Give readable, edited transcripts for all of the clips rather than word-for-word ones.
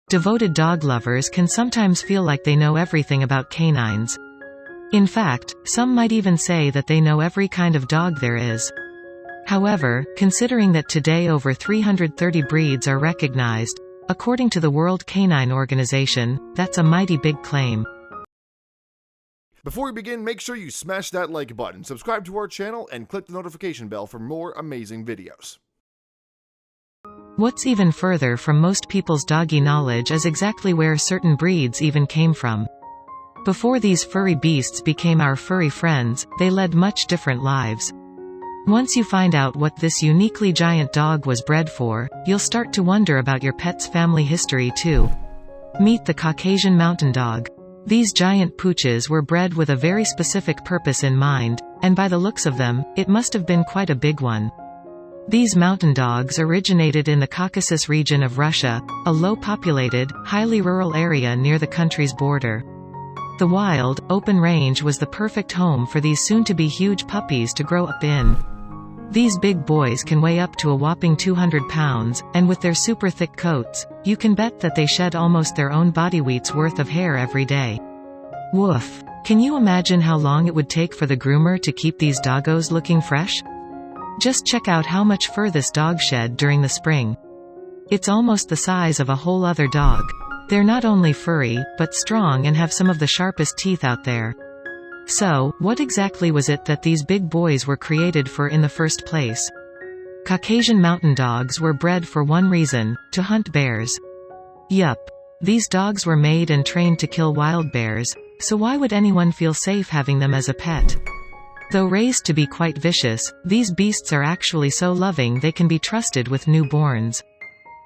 Devoted dog lovers can sometimes feel like they know everything about canines. In fact, some might even say that they know every kind of dog there is. However, considering that today over 330 breeds are recognized, according to the World Canine Organization, that's a mighty big claim. Before we begin, make sure you smash that like button, subscribe to our channel, and click the notification bell for more amazing videos. What's even further from most people's doggy knowledge is exactly where certain breeds even came from. Before these furry beasts became our furry friends, they led much different lives. Once you find out what this uniquely giant dog was bred for, you'll start to wonder about your pet's family history too. Meet the Caucasian Mountain Dog. These giant pooches were bred with a very specific purpose in mind, and by the looks of them, it must have been quite a big one. These mountain dogs originated in the Caucasus region of Russia, a low-populated, highly rural area near the country's border. The wild, open range was the perfect home for these soon-to-be huge puppies to grow up in. These big boys can weigh up to a whopping 200 pounds, and with their super thick coats, you can bet that they shed almost their own body weight's worth of hair every day. Woof. Can you imagine how long it would take for the groomer to keep these doggos looking fresh? Just check out how much fur this dog shed during the spring. It's almost the size of a whole other dog. They're not only furry, but strong and have some of the sharpest teeth out there. So, what exactly was it that these big boys were created for in the first place? Caucasian Mountain Dogs were bred for one reason: to hunt bears. Yup. These dogs were made and trained to kill wild bears, so why would anyone feel safe having them as a pet? Though raised to be quite vicious, these beasts are actually so loving they can be trusted with newborns.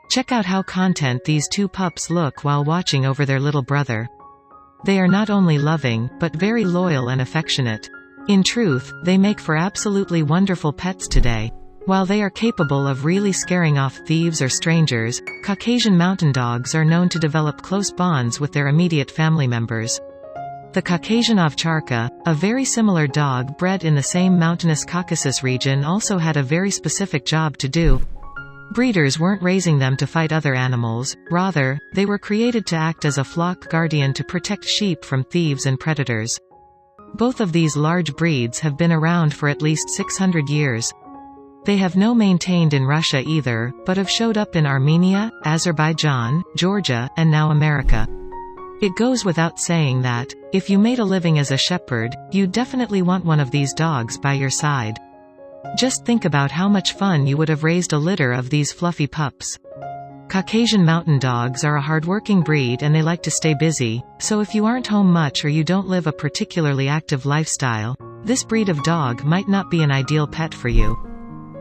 Check out how content these two pups look while watching over their little brother. They are not only loving, but very loyal and affectionate. In truth, they make for absolutely wonderful pets today. While they are capable of really scaring off thieves or strangers, Caucasian Mountain Dogs are known to develop close bonds with their immediate family members. The Caucasian Ovcharka, a very similar dog bred in the same mountainous Caucasus region, also had a very specific job to do. Breeders weren't raising them to fight other animals, rather, they were created to act as a flock guardian to protect sheep from thieves and predators. Both of these large breeds have been around for at least 600 years. They have no maintained in Russia either, but have showed up in Armenia, Azerbaijan, Georgia, and now America. It goes without saying that, if you made a living as a shepherd, you'd definitely want one of these dogs by your side. Just think about how much fun you would have raised a litter of these fluffy pups. Caucasian Mountain Dogs are a hardworking breed and they like to stay busy, so if you aren't home much or you don't live a particularly active lifestyle, this breed of dog might not be an ideal pet for you.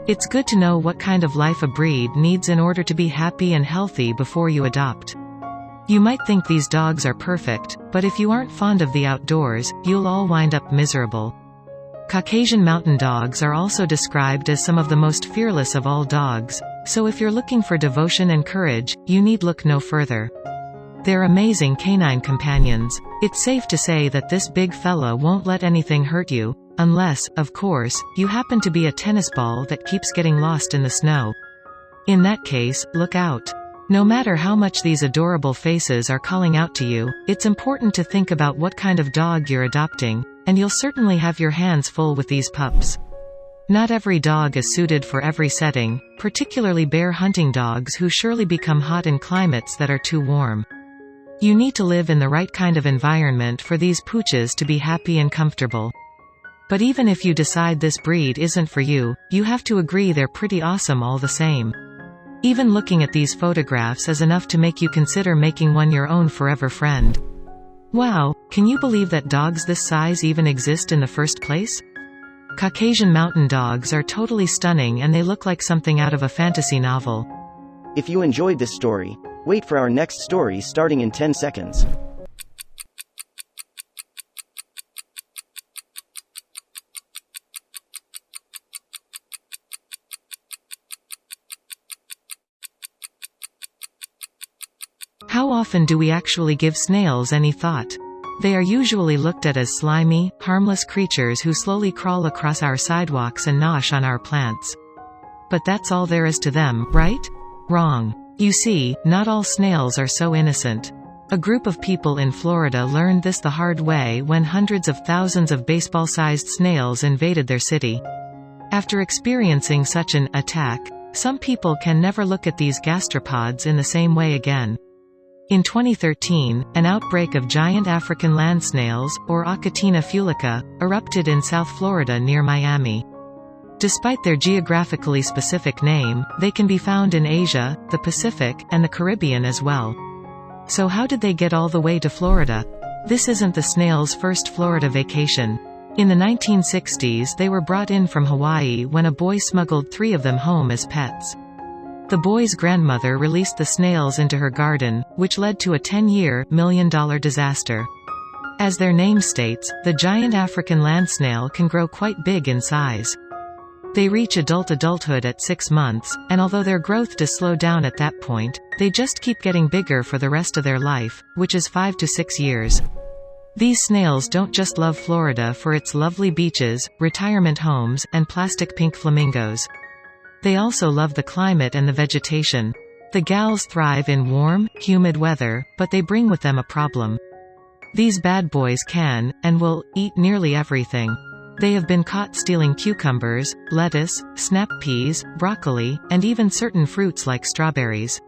It's good to know what kind of life a breed needs in order to be happy and healthy before you adopt. You might think these dogs are perfect, but if you aren't fond of the outdoors, you'll all wind up miserable. Caucasian Mountain Dogs are also described as some of the most fearless of all dogs, so if you're looking for devotion and courage, you need look no further. They're amazing canine companions. It's safe to say that this big fella won't let anything hurt you, unless, of course, you happen to be a tennis ball that keeps getting lost in the snow. In that case, look out. No matter how much these adorable faces are calling out to you, it's important to think about what kind of dog you're adopting, and you'll certainly have your hands full with these pups. Not every dog is suited for every setting, particularly bear hunting dogs who surely become hot in climates that are too warm. You need to live in the right kind of environment for these pooches to be happy and comfortable. But even if you decide this breed isn't for you, you have to agree they're pretty awesome all the same. Even looking at these photographs is enough to make you consider making one your own forever friend. Wow, can you believe that dogs this size even exist in the first place? Caucasian Mountain Dogs are totally stunning and they look like something out of a fantasy novel. If you enjoyed this story, wait for our next story starting in 10 seconds. How often do we actually give snails any thought? They are usually looked at as slimy, harmless creatures who slowly crawl across our sidewalks and nosh on our plants. But that's all there is to them, right? Wrong. You see, not all snails are so innocent. A group of people in Florida learned this the hard way when hundreds of thousands of baseball-sized snails invaded their city. After experiencing such an attack, some people can never look at these gastropods in the same way again. In 2013, an outbreak of giant African land snails, or Achatina fulica, erupted in South Florida near Miami. Despite their geographically specific name, they can be found in Asia, the Pacific, and the Caribbean as well. So how did they get all the way to Florida? This isn't the snails' first Florida vacation. In the 1960s they were brought in from Hawaii when a boy smuggled 3 of them home as pets. The boy's grandmother released the snails into her garden, which led to a 10-year, million-dollar disaster. As their name states, the giant African land snail can grow quite big in size. They reach adulthood at 6 months, and although their growth does slow down at that point, they just keep getting bigger for the rest of their life, which is 5 to 6 years. These snails don't just love Florida for its lovely beaches, retirement homes, and plastic pink flamingos. They also love the climate and the vegetation. The gals thrive in warm, humid weather, but they bring with them a problem. These bad boys can, and will, eat nearly everything. They have been caught stealing cucumbers, lettuce, snap peas, broccoli, and even certain fruits like strawberries.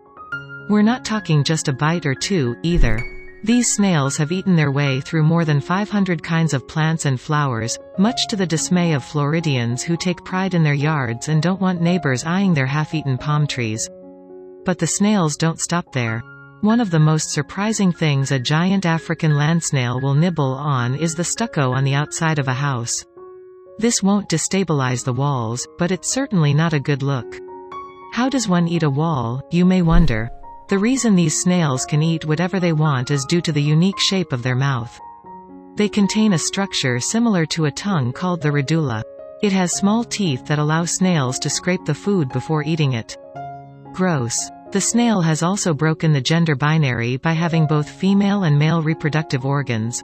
We're not talking just a bite or two, either. These snails have eaten their way through more than 500 kinds of plants and flowers, much to the dismay of Floridians who take pride in their yards and don't want neighbors eyeing their half-eaten palm trees. But the snails don't stop there. One of the most surprising things a giant African land snail will nibble on is the stucco on the outside of a house. This won't destabilize the walls, but it's certainly not a good look. How does one eat a wall, you may wonder? The reason these snails can eat whatever they want is due to the unique shape of their mouth. They contain a structure similar to a tongue called the radula. It has small teeth that allow snails to scrape the food before eating it. Gross. The snail has also broken the gender binary by having both female and male reproductive organs.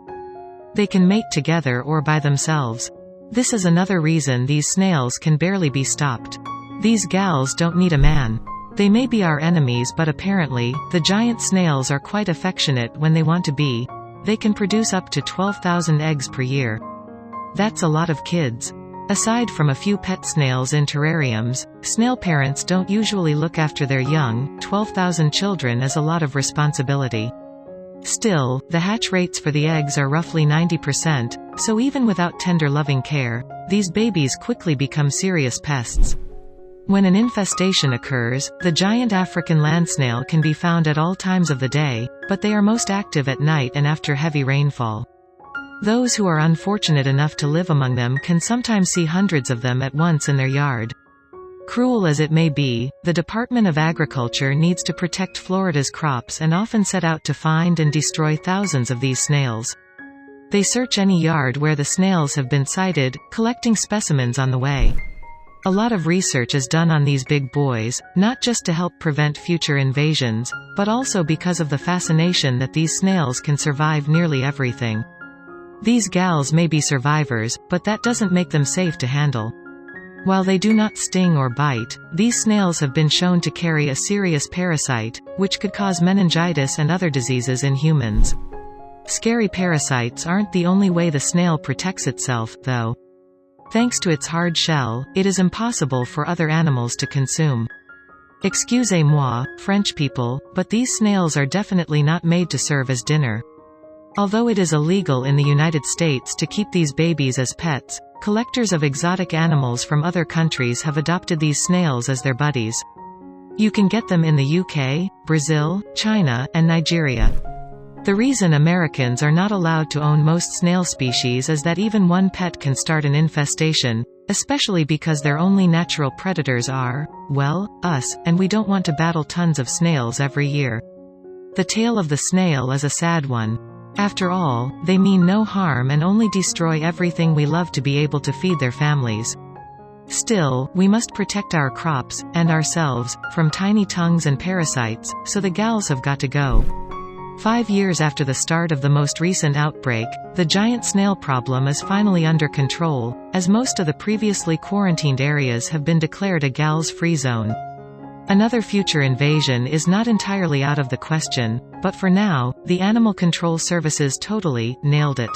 They can mate together or by themselves. This is another reason these snails can barely be stopped. These gals don't need a man. They may be our enemies, but apparently, the giant snails are quite affectionate when they want to be. They can produce up to 12,000 eggs per year. That's a lot of kids. Aside from a few pet snails in terrariums, snail parents don't usually look after their young. 12,000 children is a lot of responsibility. Still, the hatch rates for the eggs are roughly 90%, so even without tender loving care, these babies quickly become serious pests. When an infestation occurs, the giant African land snail can be found at all times of the day, but they are most active at night and after heavy rainfall. Those who are unfortunate enough to live among them can sometimes see hundreds of them at once in their yard. Cruel as it may be, the Department of Agriculture needs to protect Florida's crops and often set out to find and destroy thousands of these snails. They search any yard where the snails have been sighted, collecting specimens on the way. A lot of research is done on these big boys, not just to help prevent future invasions, but also because of the fascination that these snails can survive nearly everything. These gals may be survivors, but that doesn't make them safe to handle. While they do not sting or bite, these snails have been shown to carry a serious parasite, which could cause meningitis and other diseases in humans. Scary parasites aren't the only way the snail protects itself, though. Thanks to its hard shell, it is impossible for other animals to consume. Excusez-moi, French people, but these snails are definitely not made to serve as dinner. Although it is illegal in the United States to keep these babies as pets, collectors of exotic animals from other countries have adopted these snails as their buddies. You can get them in the UK, Brazil, China, and Nigeria. The reason Americans are not allowed to own most snail species is that even one pet can start an infestation, especially because their only natural predators are, well, us, and we don't want to battle tons of snails every year. The tale of the snail is a sad one. After all, they mean no harm and only destroy everything we love to be able to feed their families. Still, we must protect our crops, and ourselves, from tiny tongues and parasites, so the gals have got to go. 5 years after the start of the most recent outbreak, the giant snail problem is finally under control, as most of the previously quarantined areas have been declared a gals-free zone. Another future invasion is not entirely out of the question, but for now, the Animal Control Services totally nailed it.